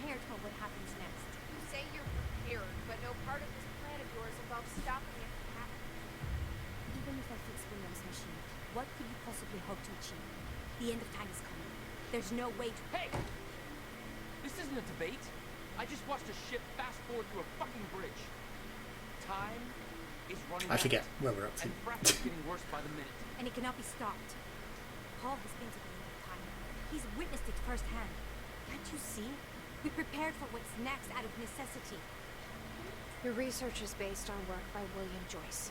prepared for what happens next. You say you're prepared, but no part of this plan of yours involves stopping it from happening. Even if I fix William's machine, what could you possibly hope to achieve? The end of time is coming. There's no way to... Hey! This isn't a debate. I just watched a ship fast forward through a fucking bridge. Time is running I forget out, where we're up to. and Frack's getting worse by the minute. And it cannot be stopped. Paul has been to the end of time. He's witnessed it firsthand. Can't you see? We prepared for what's next out of necessity. Your research is based on work by William Joyce.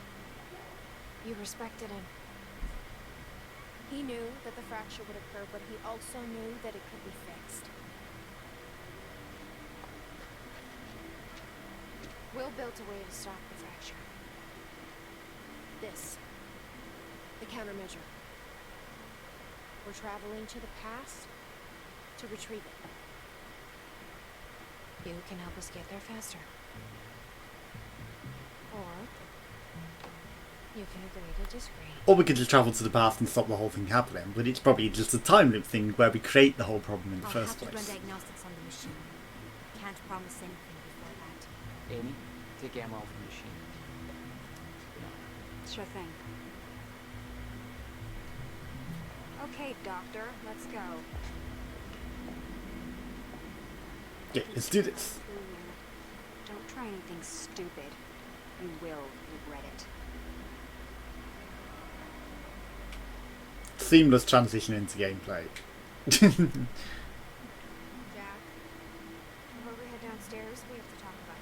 You respected him. He knew that the fracture would occur, but he also knew that it could be fixed. Will built a way to stop the fracture. This. The countermeasure. We're traveling to the past to retrieve it. You can help us get there faster. Or you can agree to disagree. Or we could just travel to the past and stop the whole thing happening, but it's probably just a time loop thing where we create the whole problem in the first I'll have to run place. diagnostics on the machine. Can't promise anything before that. Amy, take ammo from the machine. Sure thing. Okay, Doctor, let's go. Yeah, let's do this. Don't try anything stupid. You will regret it. Seamless transition into gameplay. Jack, before we head downstairs, we have to talk about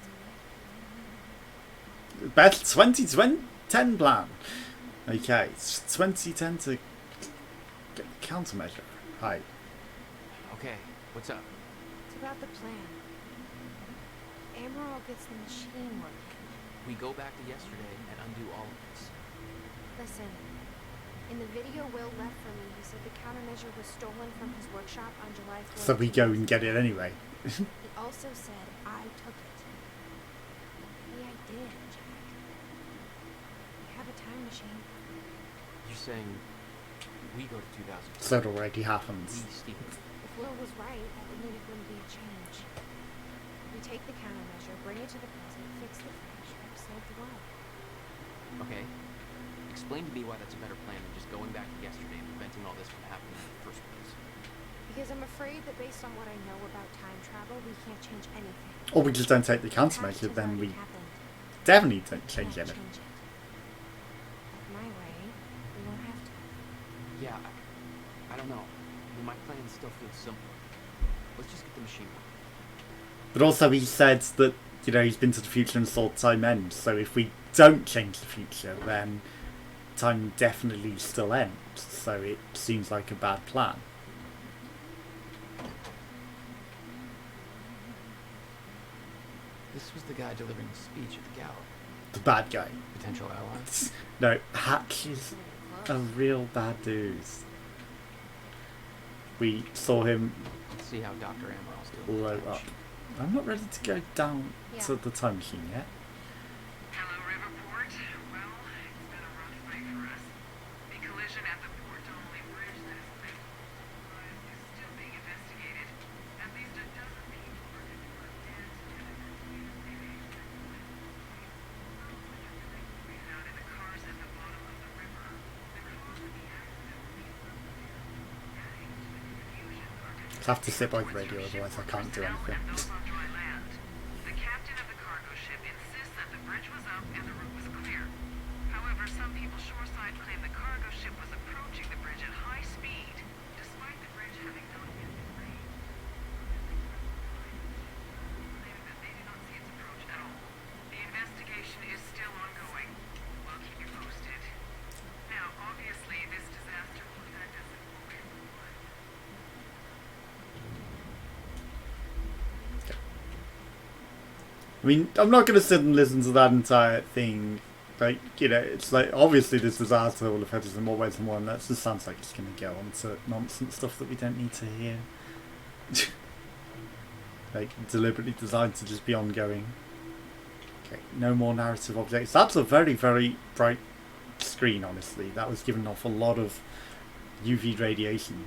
something. Best 2010 plan. Okay, it's 2010 to get the countermeasure. Hi. Okay, what's up? It's about the plan. Emerald gets the machine working. We go back to yesterday and undo all of this. Listen, in the video Will left for me, he said the countermeasure was stolen from his workshop on July 4th. So we go and get it anyway. He also said I took it. Maybe I did, Jack. We have a time machine. You're saying we go to 2000? So it already happens. We steal it. If Will was right, that would mean it wouldn't be a change. We take the countermeasure, bring it to the present, fix the fracture, save the world. Okay. Explain to me why that's a better plan than just going back to yesterday and preventing all this from happening in the first place. Because I'm afraid that based on what I know about time travel, we can't change anything. Or we just don't take the countermeasure, then we definitely don't change anything. My way, we won't have to. Yeah, I don't know. I mean, my plan still feels simple. Let's just get the machine working. But also he said that, you know, he's been to the future and saw time end. So if we don't change the future, then time definitely still ends. So it seems like a bad plan. This was the guy delivering the speech at the gala. The bad guy. Potential ally. No, Hatch is a real bad dude. We saw him Let's see how Dr. Amaril's doing. blow up. I'm not ready to go down to the time machine yet. Hello, Riverport. Well, it's been a rough night for us. The collision at the Port-Donnelly Bridge last night is still being investigated. At least a dozen people are confirmed dead, and we found in the cars at the bottom of the river. The cause of the accident will be unclear. Adding to the confusion are I have to sit by the radio, otherwise I can't do anything. and those on dry land. The captain of the cargo ship insists that the bridge was up and the route was clear. However, some people shoreside claim the cargo ship was approaching the bridge at high speed, despite the bridge having not yet been laid. Claiming that they do not see its approach at all. The investigation is still ongoing. We'll keep you posted. Now, obviously, this disaster will affect us in more ways than one. I mean, I'm not going to sit and listen to that entire thing. Like, you know, it's like, obviously this disaster will affect us in more ways than one. That just sounds like it's going to go on to nonsense stuff that we don't need to hear. Like, deliberately designed to just be ongoing. Okay, no more narrative objects. That's a very, very bright screen, honestly. That was giving off a lot of UV radiation.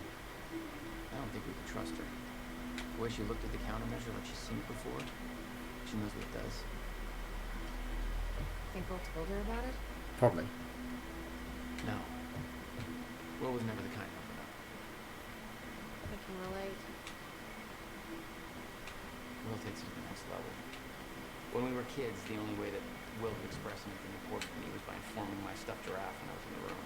I don't think we can trust her. The way she looked at the countermeasure like she's seen it before, she knows what it does. Think Will told her about it? Probably. No. Will was never the kind to open up. I can relate. Will takes it to the next level. When we were kids, the only way that Will could express anything important to me was by informing my stuffed giraffe when I was in the room.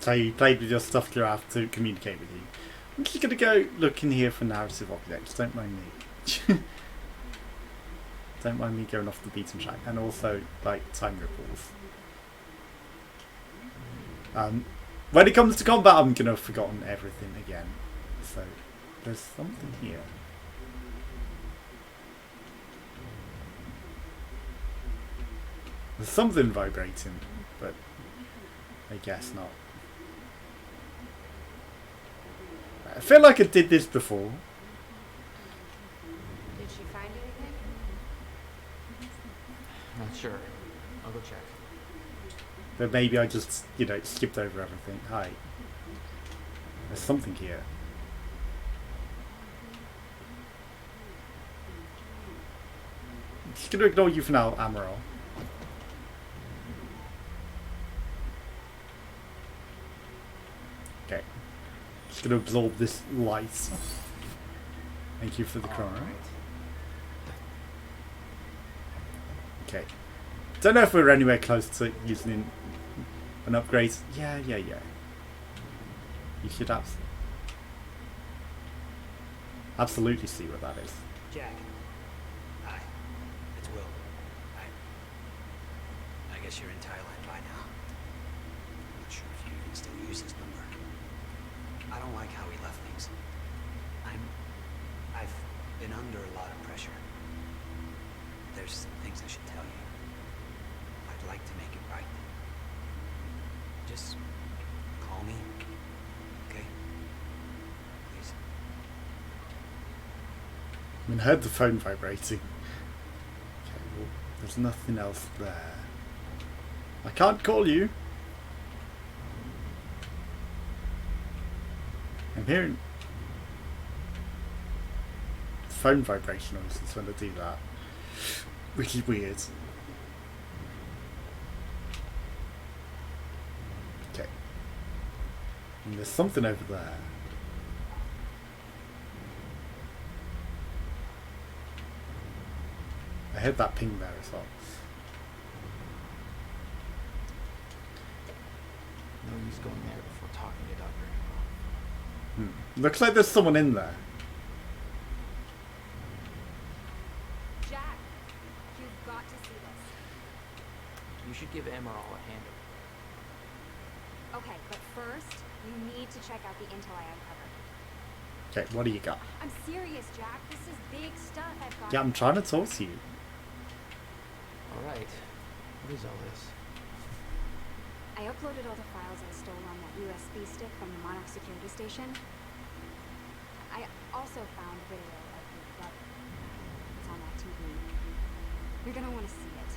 So you played with your stuffed giraffe to communicate with you. I'm just going to go look in here for narrative objects. Don't mind me. Don't mind me going off the beaten track. And also, like, time ripples. When it comes to combat, I'm going to have forgotten everything again. So, there's something here. There's something vibrating, but I guess not. I feel like I did this before. Did she find anything? Not sure. I'll go check. But maybe I just, you know, skipped over everything. Hi. There's something here. I'm just going to ignore you for now, Amaral. Okay. Just going to absorb this light. Thank you for the chrono. Okay. Don't know if we're anywhere close to using an upgrade. Yeah. You should absolutely see what that is. Jack. Hi. It's Will. I guess you're in Thailand by now. Not sure if you even still use this number. I don't like how he left things. I've been under a lot of pressure. There's some things I should tell you. I'd like to make it right. Just call me, okay? Please. I mean, I heard the phone vibrating. Okay, well, there's nothing else there. I can't call you. I'm hearing phone vibration noises when I do that, which is weird. Okay. And there's something over there. I heard that ping there as well. No use going there before talking to Dr. Ingram. Looks like there's someone in there. Jack, you've got to see this. You should give Emerald a hand. Okay, but first, you need to check out the intel I uncovered. Okay, what do you got? I'm serious, Jack. This is big stuff I've got. Yeah, I'm trying to talk to you. Alright. What is all this? I uploaded all the files I stole on that USB stick from the Monarch security station. I also found video of your brother. It's on that TV. You're gonna want to see it.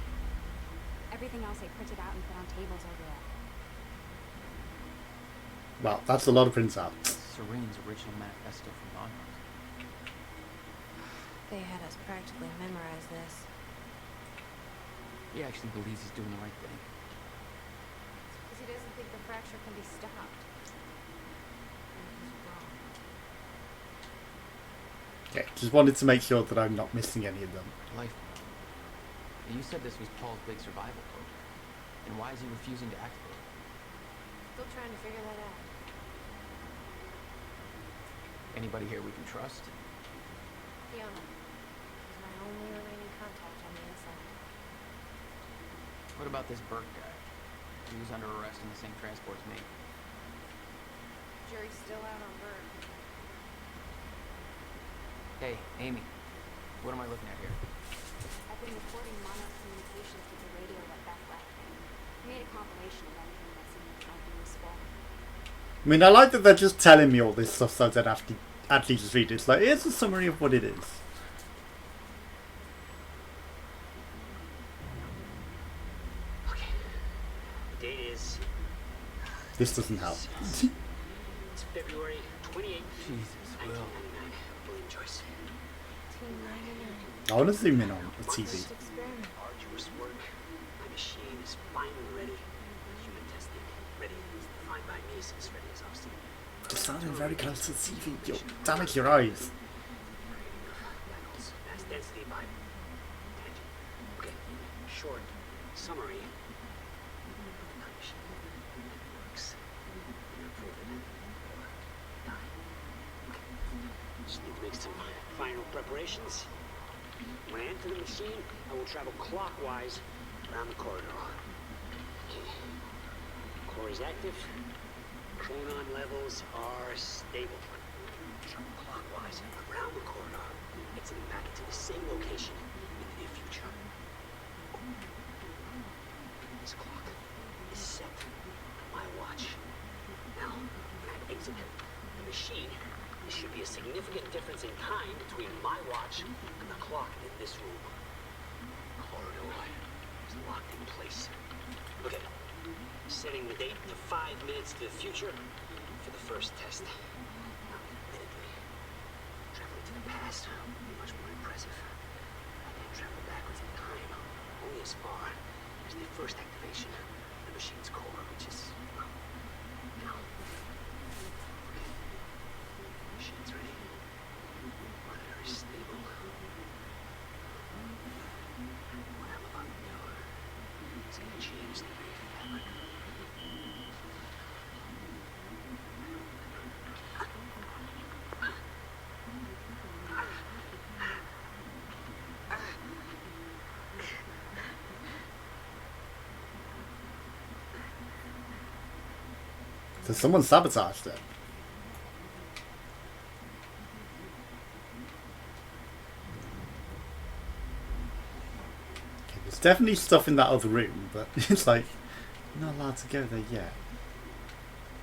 Everything else I printed out and put on tables over there. Well, that's a lot of printouts. Serene's original manifesto from Monarch. They had us practically memorize this. He actually believes he's doing the right thing. Because he doesn't think the fracture can be stopped. And he's wrong. Okay, just wanted to make sure that I'm not missing any of them. Life. You said this was Paul's big survival code. And why is he refusing to activate it? Still trying to figure that out. Anybody here we can trust? Fiona. She's my only remaining contact on the inside. What about this Burke guy? He was under arrest in the same transport as me. Jury's still out on Bird. Hey, Amy. What am I looking at here? I've been recording Monarch communications with the radio at Bethlehem. I made a compilation of anything that seemed to be useful. I mean, I like that they're just telling me all this stuff so I don't have to actually just read it. It's like, here's a summary of what it is. Okay. The date is... This doesn't help. It's It's February 28th, Jesus, Will. 1999. William Joyce. 1999. I want to zoom in on the TV. First experiment. Arduous work. My machine is finally ready. Human testing. Ready is defined by me since Freddy is off scene. Just standing very close to the TV. Yo, damage your eyes. Mass density by tangent. Okay, short summary. My machine works. You're proven or die. Okay. Just need to make some final preparations. When I enter the machine, I will travel clockwise around the corridor. Okay. Core is active. Chronon levels are stable. Travel clockwise around the corridor, exiting back into the same location in the near future. This clock is set on my watch. Now, when I exit the machine, there should be a significant difference in time between my watch and the clock in this room. Corridor is locked in place. Look at it. Setting the date to 5 minutes to the future for the first test. Now, admittedly, traveling to the past would be much more impressive. I can travel backwards in time, only as far as the first activation of the machine's core, which is, well, now. Okay. Machine's ready. Monitor is stable. What I'm about to do is going to change the very fabric. So someone sabotaged it. Okay, there's definitely stuff in that other room, but it's like, you're not allowed to go there yet.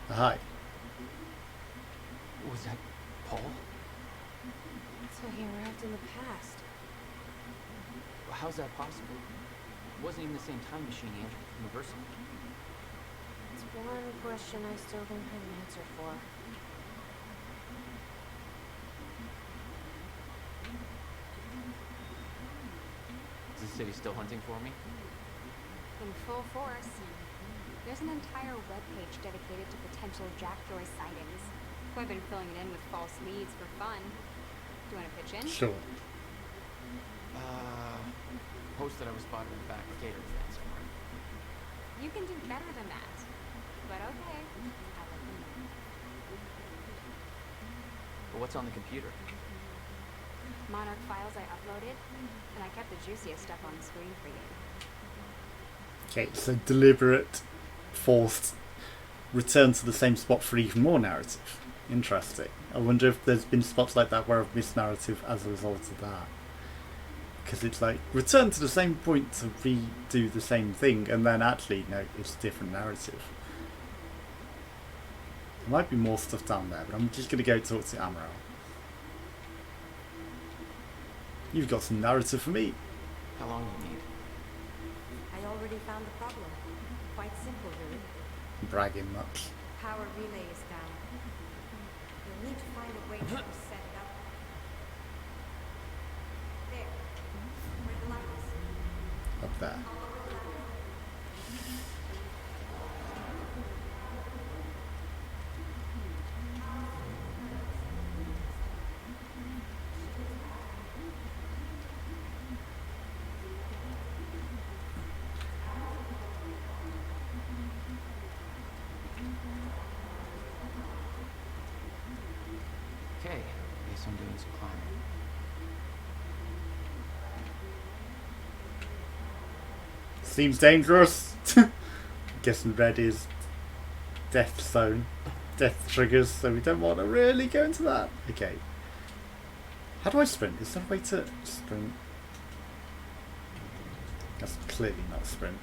Hi. Was that Paul? So he arrived in the past. How's that possible? It wasn't even the same time machine he entered the university. It's one question I still don't have an answer for. Is the city still hunting for me? In full force. There's an entire webpage dedicated to potential Jackjoy sightings. I've been filling it in with false leads for fun. Do you want to pitch in? Sure. Post that I was spotted in the back of the catering stand somewhere. You can do better than that. But okay. I'll let you know. But what's on the computer? Monarch files I uploaded, and I kept the juiciest stuff on the screen for you. Okay, so deliberate, forced return to the same spot for even more narrative. Interesting. I wonder if there's been spots like that where I've missed narrative as a result of that. Because it's like, return to the same point to redo the same thing, and then actually, no, it's a different narrative. There might be more stuff down there, but I'm just going to go talk to Amaral. You've got some narrative for me. How long do you need? I already found the problem. Quite simple, really. Bragging much. Power relay is down. You'll need to find a way to reset it up. There. Where the light is. Up there. Okay, guess I'm doing some climbing. Seems dangerous. Guessing red is death zone. Death triggers, so we don't want to really go into that. Okay. How do I sprint? Is there a way to sprint? That's clearly not sprint.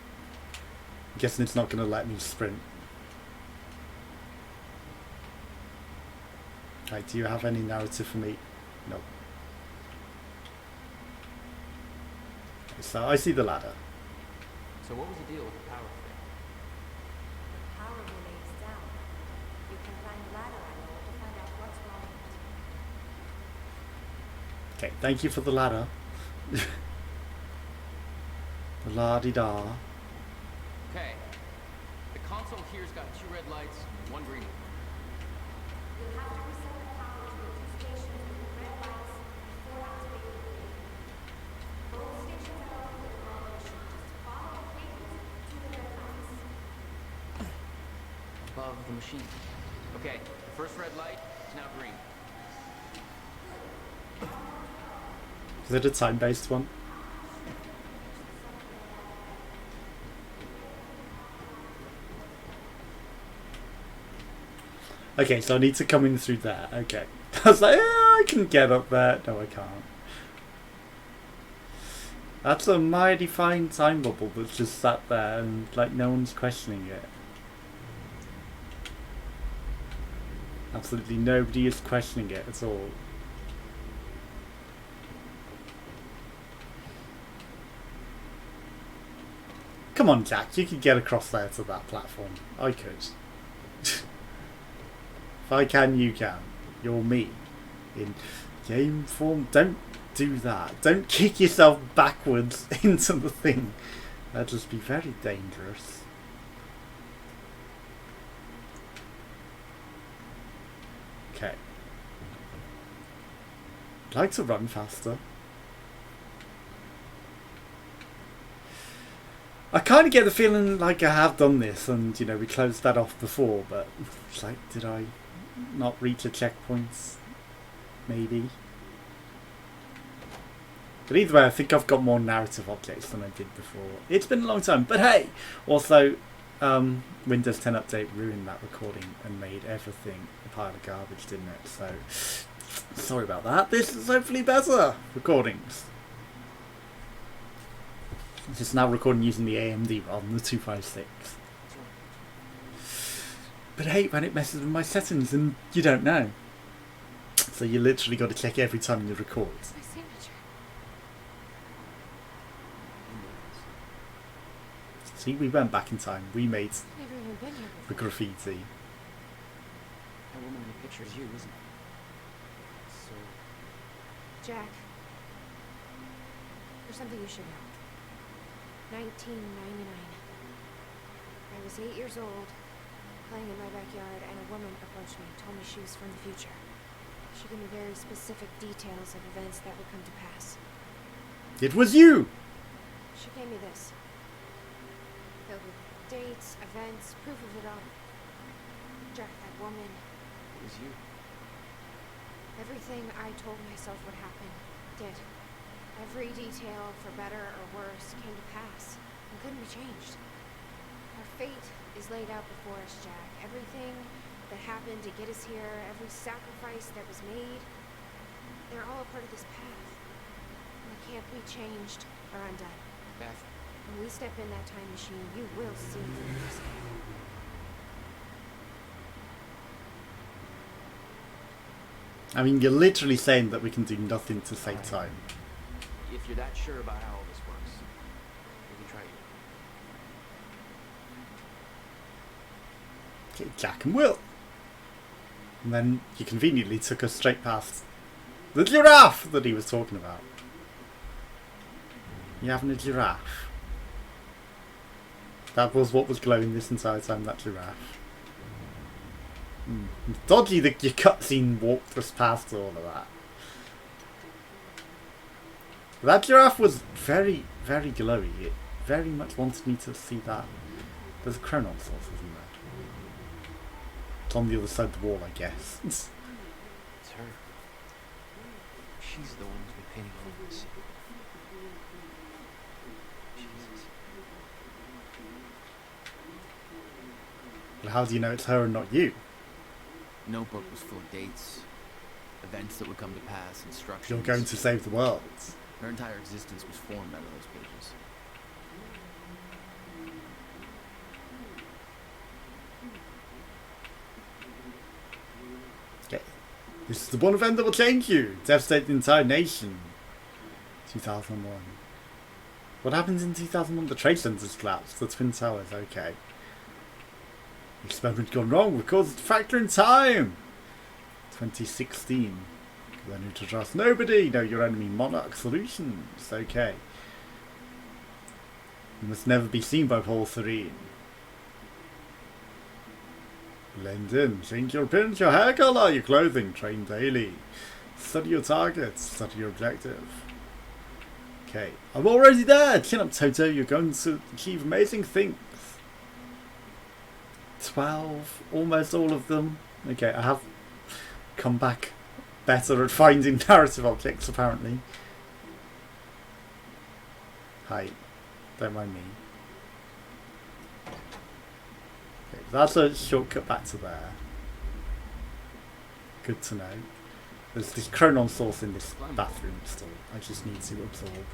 I'm guessing it's not going to let me sprint. Right, do you have any narrative for me? No. Okay, so I see the ladder. So what was the deal with the power thing? The power relay is down. You can climb the ladder I Okay, thank you for the ladder. The la-di-da. Okay. The console here's got 2 red lights, 1 green. You'll have to reset the power to the 2 stations with the red lights before activating the green. Both stations are off with the revolution. Just follow the cables to the red lights. Above the machine. Okay, the first red light is now green. Is it a time-based one? Okay, so I need to come in through there. Okay. I was like, I can get up there. No, I can't. That's a mighty fine time bubble that's just sat there and like no one's questioning it. Absolutely nobody is questioning it at all. Come on, Jack, you could get across there to that platform. I could. If I can, you can. You're me. In game form, don't do that. Don't kick yourself backwards into the thing. That'd just be very dangerous. Okay. I'd like to run faster. I kind of get the feeling like I have done this and, you know, we closed that off before, but it's like, did I not reach a checkpoint? Maybe. But either way, I think I've got more narrative objects than I did before. It's been a long time, but hey! Also, Windows 10 update ruined that recording and made everything a pile of garbage, didn't it? So, sorry about that. This is hopefully better recordings. It's just now recording using the AMD rather than the 256. But I hate when it messes with my settings and you don't know. So you literally got to check every time you record. It's my signature. See, we went back in time. We made I've never even been here the before. graffiti. That woman in the picture is you, isn't it? So, Jack, there's something you should know. 1999. I was 8 years old, playing in my backyard, and a woman approached me, told me she was from the future. She gave me very specific details of events that would come to pass. It was you! She gave me this. Filled with dates, events, proof of it all. Jack, that woman, it was you. everything I told myself would happen, did. Every detail, for better or worse, came to pass and couldn't be changed. Our fate is laid out before us, Jack. Everything that happened to get us here, every sacrifice that was made, they're all a part of this path. And they can't be changed or undone. Beth, When we step in that time machine, you will see through this. I mean, you're literally saying that we can do nothing to save time. if you're that sure about how all this works, we can try you. Okay, Jack and Will. And then you conveniently took us straight past the giraffe that he was talking about. You having a giraffe? That was what was glowing this entire time, that giraffe. Dodgy that your cutscene walked us past all of that. That giraffe was very, very glowy. It very much wanted me to see that. There's a chronon source, isn't there? It's on the other side of the wall, I guess. It's her. She's the one who's been painting all of this. Jesus. But how do you know it's her and not you? Notebook was full of dates, events that would come to pass, instructions. You're going to save the world. Her entire existence was formed out of those pages. Okay. This is the one event that will change you. Devastate the entire nation. 2001. What happens in 2001? The trade centers collapsed. The Twin Towers. Okay. Experiment gone wrong. Records the factor in time. 2016. Learn who to trust nobody. Know your enemy. Monarch Solutions. Okay. You must never be seen by Paul Serene. Blend in. Change your appearance, your hair color, your clothing. Train daily. Study your targets. Study your objective. Okay. I'm already there. Chin up, Toto. You're going to achieve amazing things. 12. Almost all of them. Okay, I have come back better at finding narrative objects, apparently. Hi. Don't mind me. Okay, that's a shortcut back to there. Good to know. There's this chronon source in this bathroom still. I just need to absorb.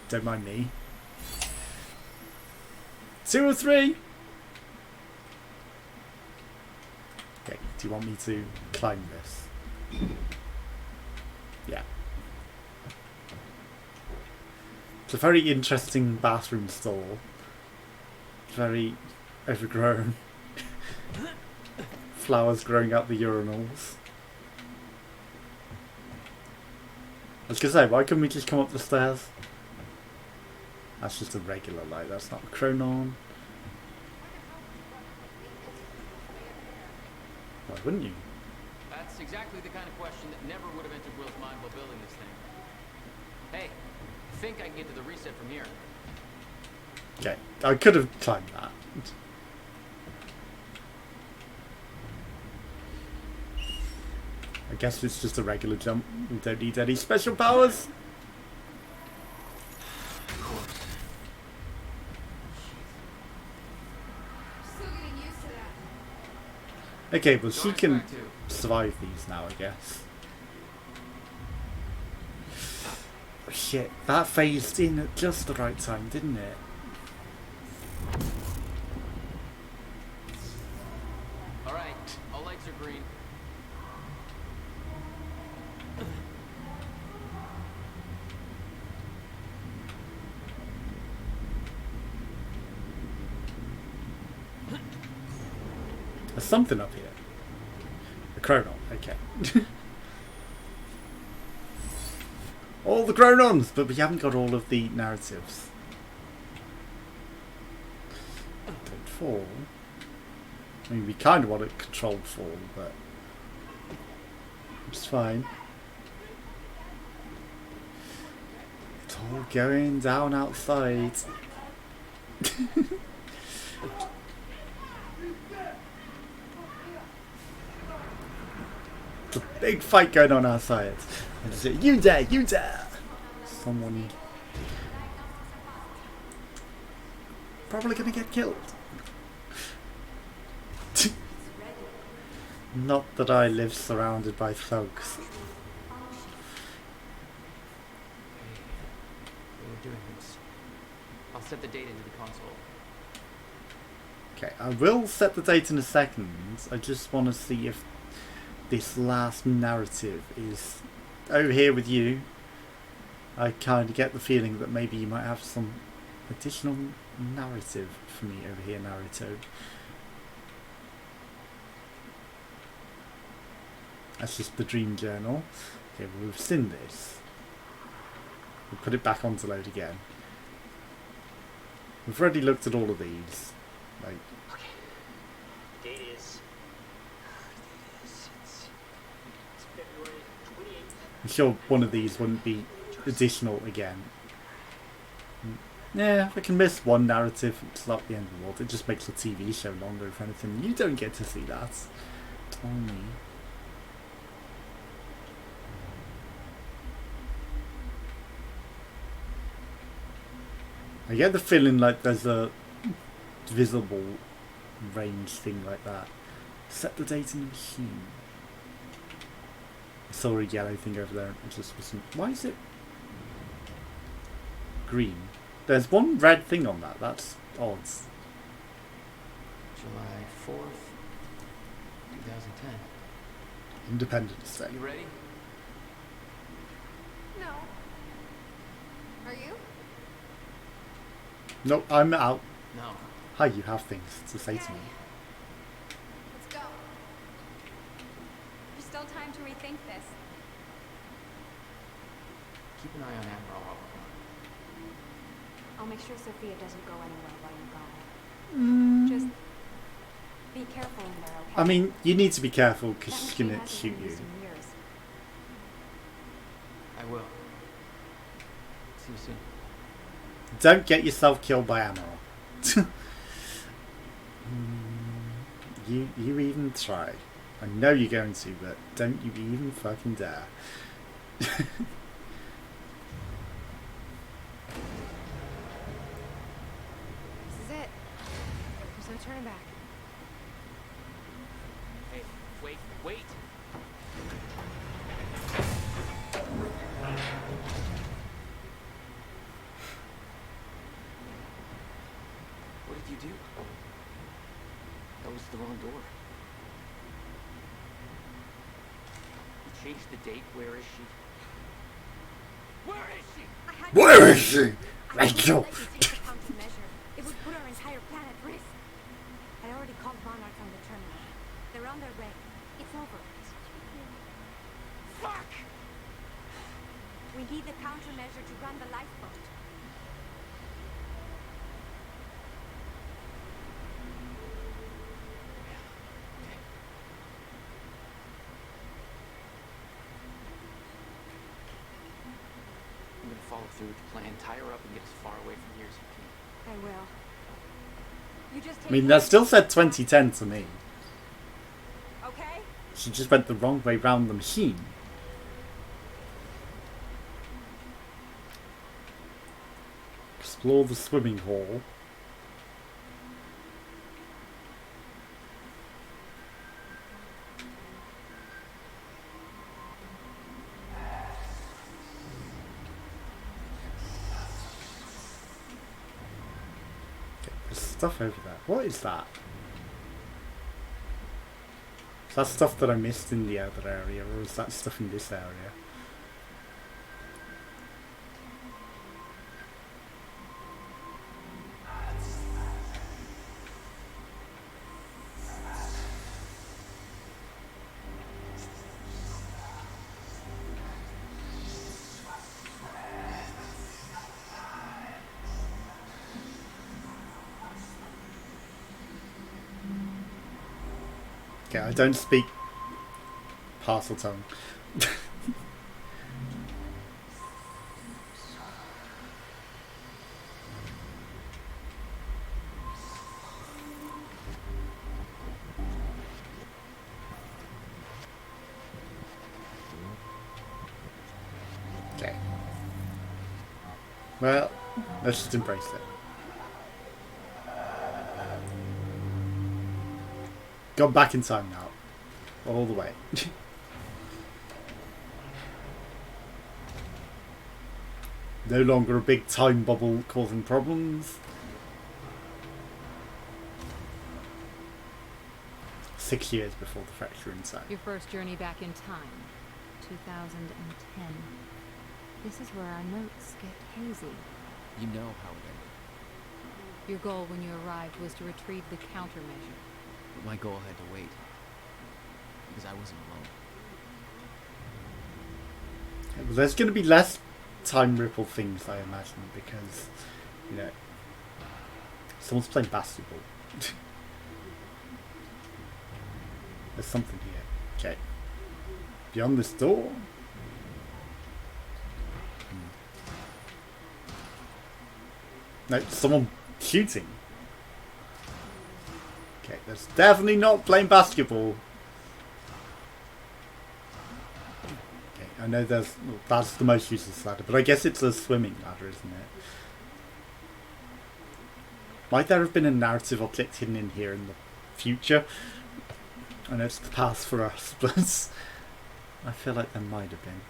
Don't mind me. 2 or 3? Okay, do you want me to climb this? Yeah. It's a very interesting bathroom stall. Very overgrown. Flowers growing up the urinals. I was gonna say, why couldn't we just come up the stairs? That's just a regular light, that's not a chronon. Why wouldn't you? That's exactly the kind of question that never would have entered Will's mind while building this thing. Hey, I think I can get to the reset from here. Okay, I could have climbed that. I guess it's just a regular jump. We don't need any special powers. Of course. Still getting used to that. Okay, well she Don't can expect to. survive these now, I guess. Shit, that phased in at just the right time, didn't it? Alright, all lights are green. There's something up here. A chronon, okay. All the chronons, but we haven't got all of the narratives. Don't fall. I mean, we kind of want a controlled fall, but it's fine. It's all going down outside. It's a big fight going on outside. And it's like, you dare, you dare! Someone probably gonna get killed. Not that I live surrounded by thugs. We're doing this. I'll set the date into the console. Okay, I will set the date in a second. I just want to see if this last narrative is over here with you. I kind of get the feeling that maybe you might have some additional narrative for me over here, Naruto. That's just the dream journal. Okay, well, we've seen this. We'll put it back on to load again. We've already looked at all of these. Like, Okay. Date is. It's February 28th. I'm sure one of these wouldn't be additional again. Yeah, if I can miss one narrative, it's not the end of the world. It just makes the TV show longer, if anything. You don't get to see that. Only. I get the feeling like there's a visible range thing like that. Set the date in the machine. I saw a yellow thing over there. It just wasn't. Why is it green? There's one red thing on that. That's odd. July 4th, 2010. Independence Day. You ready? No. Are you? No, I'm out. No. Hi, you have things to say to me. Let's go. think this. Keep an eye on Admiral while we're gone. I'll make sure Sophia doesn't go anywhere while you're gone. Just be careful in there, okay? I mean, you need to be careful because That she's machine gonna hasn't shoot been you. used in years. I will. See you soon. Don't get yourself killed by Admiral. You even try. I know you're going to, but don't you even fucking dare. This is it. There's no turning back. Hey, wait. What did you do? That was the wrong door. You changed the date. Where is she? Where is she? Where is she? Rachel! Countermeasure. It would put our entire planet at risk. I already called Monarch on the terminal. They're on their way. It's over. Fuck! We need the countermeasure to run the lifeboat. I'm gonna follow through with the plan. Tie her up and get as far away from here as you can. I will. You just I mean, that still said 2010 to me. Okay? She just went the wrong way round the machine. Explore the swimming hall. Okay, there's stuff over there. What is that? Is that stuff that I missed in the other area, or is that stuff in this area? Okay, I don't speak parcel tongue. Okay. Well, let's just embrace it. Gone back in time now. All the way. No longer a big time bubble causing problems. 6 years before the fracture in time. Your first journey back in time, 2010. This is where our notes get hazy. You know how it ended. Your goal when you arrived was to retrieve the countermeasure. But my goal had to wait. Because I wasn't alone. Well, there's going to be less time ripple things, I imagine, because, you know, someone's playing basketball. There's something here. Okay. Beyond this door. No, someone shooting. Okay, that's definitely not playing basketball. Okay, I know there's that's the most useless ladder, but I guess it's a swimming ladder, isn't it? Might there have been a narrative object hidden in here in the future? I know it's the past for us, but I feel like there might have been.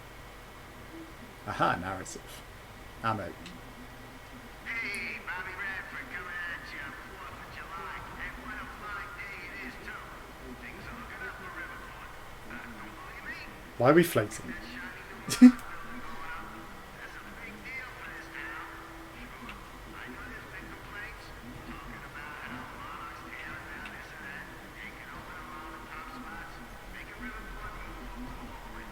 Aha, narrative. Ammo. Hey, Bobby Radford coming at you, 4th of July. And what a fine day it is, too. Things are looking up for Riverport. Don't believe me? Why are we floating? That shiny new building going up. That's a big deal for this town. Sure, I know there's been complaints, talking about how Monarch's tearing down this and that, taking over the mom and pop spots, making Riverport more rural and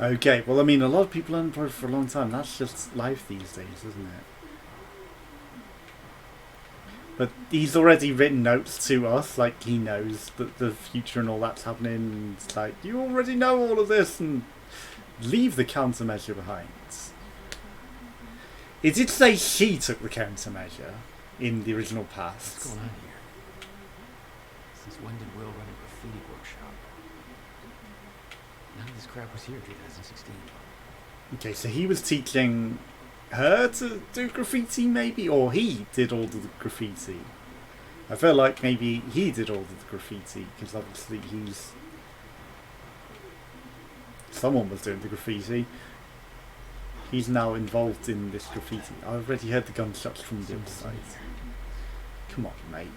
Okay, well, I mean, a lot of people are unemployed for a long time. That's just life these days, isn't it? But he's already written notes to us, like he knows that the future and all that's happening. And it's like, you already know all of this, and leave the countermeasure behind. It did say she took the countermeasure in the original past. What's going on here? Since when did Will run a graffiti workshop? None of this crap was here in 2016. Okay, so he was teaching her to do graffiti, maybe? Or he did all the graffiti? I feel like maybe he did all the graffiti, because obviously he's... Someone was doing the graffiti. He's now involved in this graffiti. I already heard the gunshots from the other side. Come on, mate.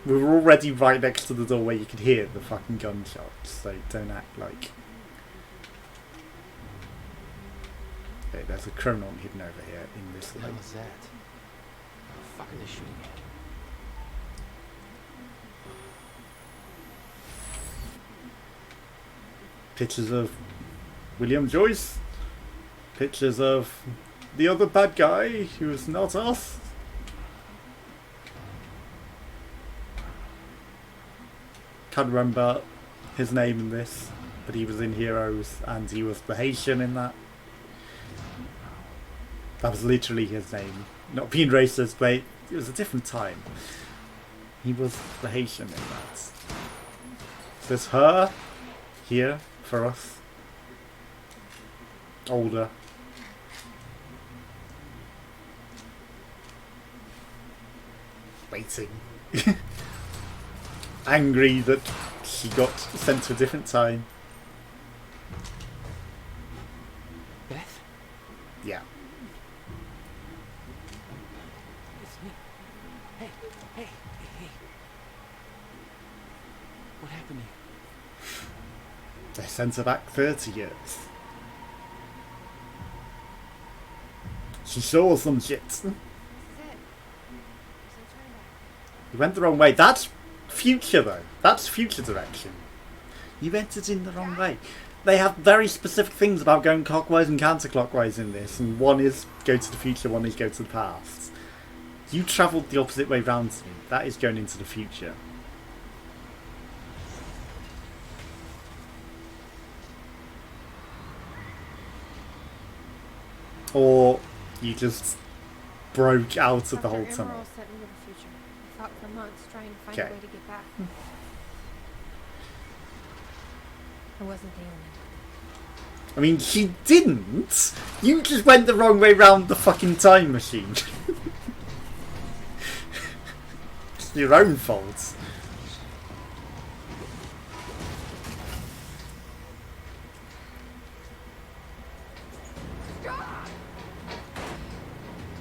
We were already right next to the door where you could hear the fucking gunshots, so don't act like... Okay, there's a chronon hidden over here in this What the light. hell is that? What the fuck are they shooting at? Pictures of William Joyce. Pictures of the other bad guy who's not us. Can't remember his name in this, but he was in Heroes and he was the Haitian in that. That was literally his name. Not being racist, but it was a different time. He was the Haitian in that. There's her here for us. Older. Waiting. Angry that she got sent to a different time. Beth? Yeah. It's me. Hey, hey, hey, hey. What happened to you? They sent her back 30 years. She saw some shit. This is it. You went the wrong way. That's future, though. That's future direction. You entered in the wrong way. They have very specific things about going clockwise and counterclockwise in this, and one is go to the future, one is go to the past. You travelled the opposite way round to me. That is going into the future. Or you just broke out of the whole Dr. tunnel. Emerald sent me to the future. I fought for months trying to find Okay. a way to get back. I wasn't the only one. I mean, she didn't. You just went the wrong way round the fucking time machine. It's your own fault.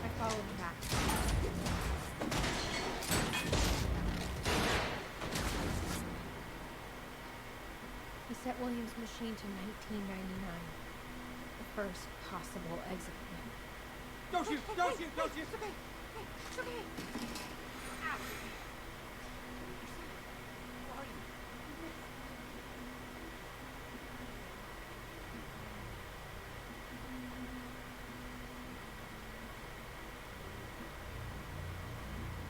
I followed him back. He set William's machine to 1999. The first possible exit plan. Don't shoot! Don't shoot! Don't shoot! It's okay. Ow. Who are you?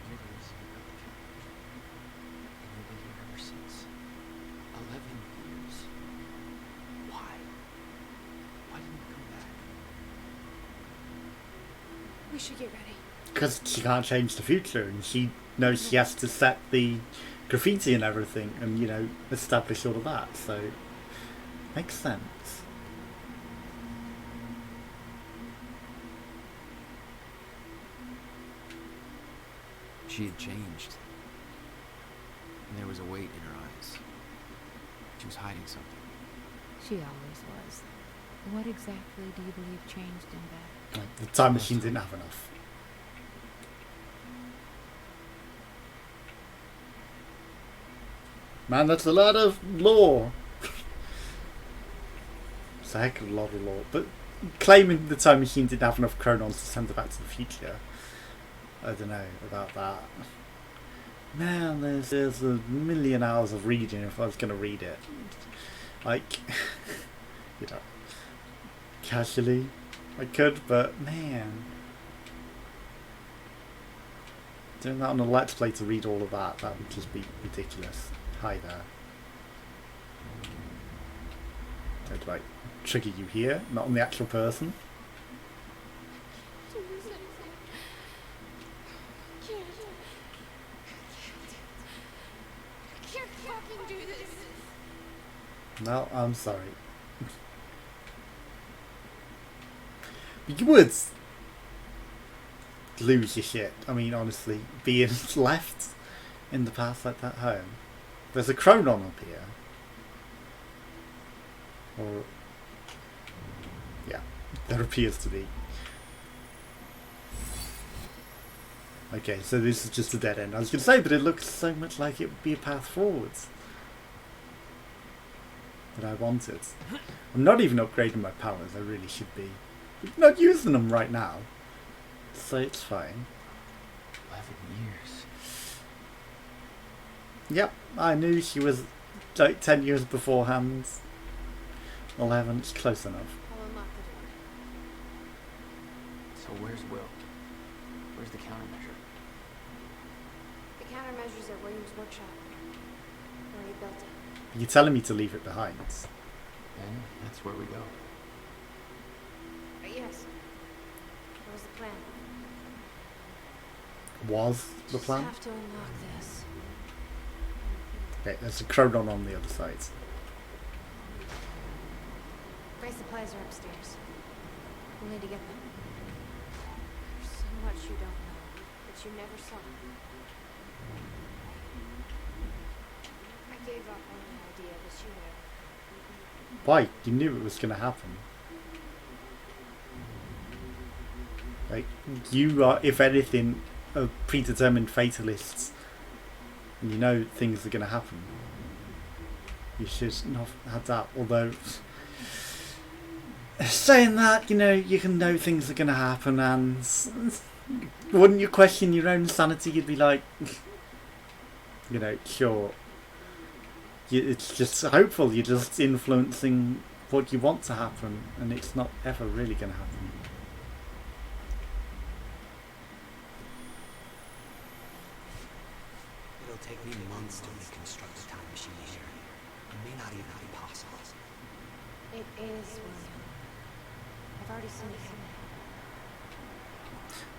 You're the reason I got the countermeasure. And you've been here ever since. 11 years. Why? Why didn't you come back? We should get ready. Because she can't change the future, and she knows she has to set the graffiti and everything, and, you know, establish all of that, so... Makes sense. She had changed. And there was a weight in her eyes. She was hiding something. She always was. What exactly do you believe changed in Beth? Like, the time machine didn't have enough. Man, that's a lot of lore. It's a heck of a lot of lore. But claiming the time machine didn't have enough chronons to send her back to the future, I don't know about that. Man, there's a million hours of reading if I was going to read it. Like, you know, casually, I could, but man, doing that on a Let's Play to read all of that would just be ridiculous. Hi there. Do I trigger you here, not on the actual person? No, I'm sorry. But you would lose your shit. I mean, honestly, being left in the past like that home. There's a chronon up here. Or, yeah, there appears to be. Okay, so this is just a dead end. I was going to say, but it looks so much like it would be a path forwards that I wanted. I'm not even upgrading my powers, I really should be. I'm not using them right now, so it's fine. 11 years. Yep, I knew she was like 10 years beforehand. 11, it's close enough. I'll unlock the door. So where's Will? Where's the countermeasure? The countermeasure's at William's workshop, where he built it. You're telling me to leave it behind. And that's where we go. Yes. What was the plan? Was the plan? Just have to unlock this. Okay, there's a chronon on the other side. My supplies are upstairs. We'll need to get them. There's so much you don't know that you never saw. I gave up on the idea that you would. Why? You knew it was going to happen. Like, you are, if anything, a predetermined fatalist. And you know things are going to happen. You should not have had that. Although, saying that, you know, you can know things are going to happen, and wouldn't you question your own sanity? You'd be like, you know, sure. It's just hopeful. You're just influencing what you want to happen, and it's not ever really going to happen. It'll take me months to reconstruct a time machine here. It may not even be possible. It is, William. I've already seen it happen.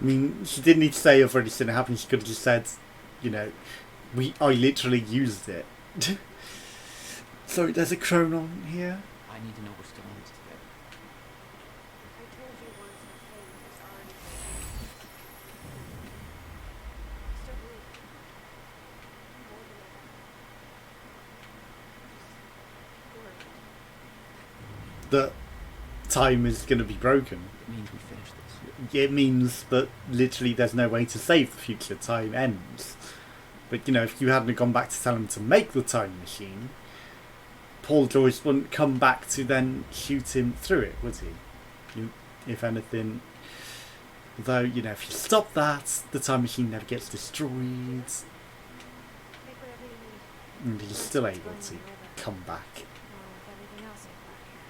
I mean, she didn't need to say I've already seen it happen. She could have just said, you know, I literally used it. Sorry, there's a chronon here. I need to know we're still in this together. I told you once that Kate was already still believe it. More than ever. That time is going to be broken. It means we finish this. It means that literally there's no way to save the future. Time ends. But, you know, if you hadn't gone back to tell him to make the time machine, Paul Joyce wouldn't come back to then shoot him through it, would he? If anything. Although, you know, if you stop that, the time machine never gets destroyed. Take whatever you need. And he's still able to come back. Along with everything else I've brought here.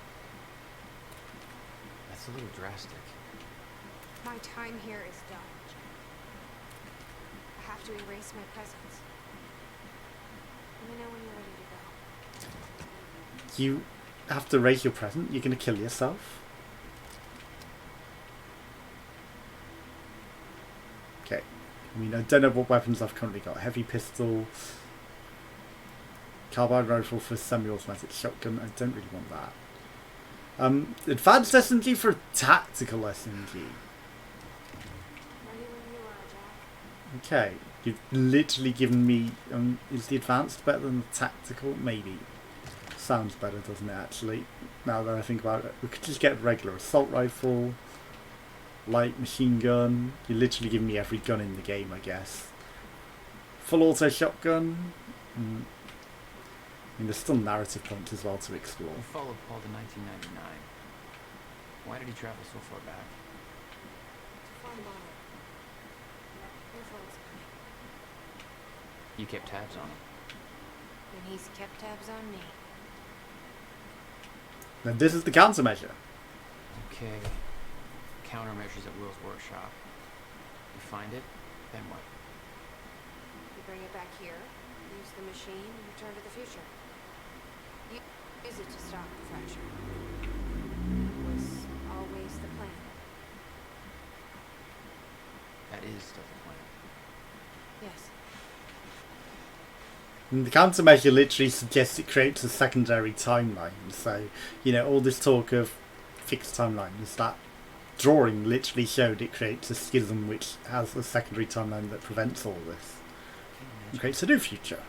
That's a little drastic. My time here is done. I have to erase my presence. Let me know when you're ready to go. You have to raise your present? You're going to kill yourself? Okay. I mean, I don't know what weapons I've currently got. Heavy pistol, carbine rifle for semi-automatic shotgun. I don't really want that. Advanced SMG for tactical SMG. Ready when you are, Jack. Okay. You've literally given me... is the advanced better than the tactical? Maybe. Sounds better, doesn't it, actually? Now that I think about it. We could just get a regular assault rifle, light machine gun. You're literally giving me every gun in the game, I guess. Full auto shotgun. I mean, there's still narrative points as well to explore. We followed Paul to 1999. Why did he travel so far back? Farm bottle. Influence money. You kept tabs on him. And he's kept tabs on me. And this is the countermeasure. Okay. Countermeasures at Will's workshop. You find it, then what? You bring it back here, use the machine, and return to the future. You use it to stop the fracture. Was always the plan. That is still the plan. Yes. And the countermeasure literally suggests it creates a secondary timeline. So, you know, all this talk of fixed timelines, that drawing literally showed it creates a schism which has a secondary timeline that prevents all this. It creates a new future.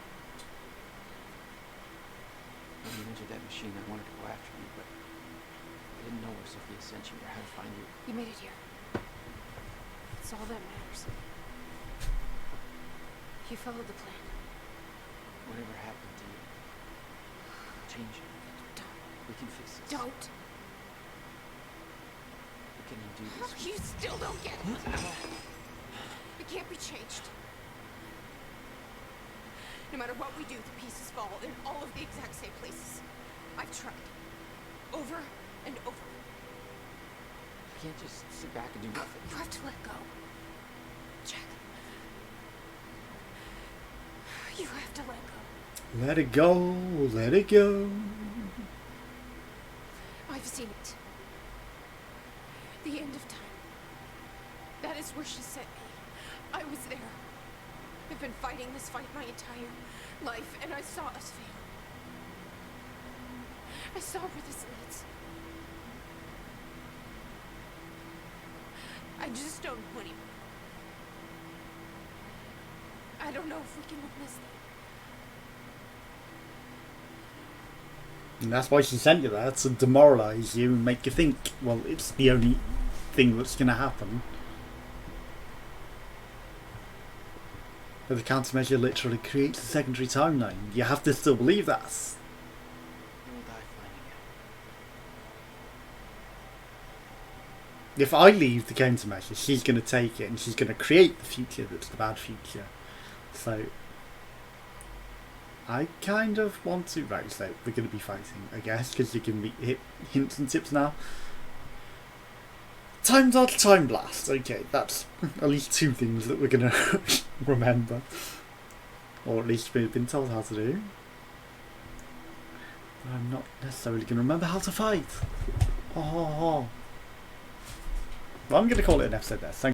When you entered that machine, I wanted to go after you, but I didn't know where Sophia sent you or how to find you. You made it here. It's all that matters. You followed the plan. Whatever happened to you, change it. Don't. We can fix this. Don't. We can undo this. You still don't get it. It can't be changed. No matter what we do, the pieces fall in all of the exact same places. I've tried. Over and over. You can't just sit back and do nothing. You have to let go. Jack. You have to let go. Let it go, let it go. I've seen it. The end of time. That is where she sent me. I was there. I've been fighting this fight my entire life, and I saw us fail. I saw where this leads. I just don't know anymore. I don't know if we can win this thing. And that's why she sent you there, to demoralise you and make you think, well, it's the only thing that's going to happen. But the countermeasure literally creates a secondary timeline. You have to still believe that. You'll die finding out. If I leave the countermeasure, she's going to take it and she's going to create the future that's the bad future. So I kind of want to, right, so we're going to be fighting, I guess, because you can hit hints and tips now. Time dodge, time blast. Okay, that's at least two things that we're going to remember. Or at least we've been told how to do. But I'm not necessarily going to remember how to fight. Oh. Well, I'm going to call it an episode there. Thank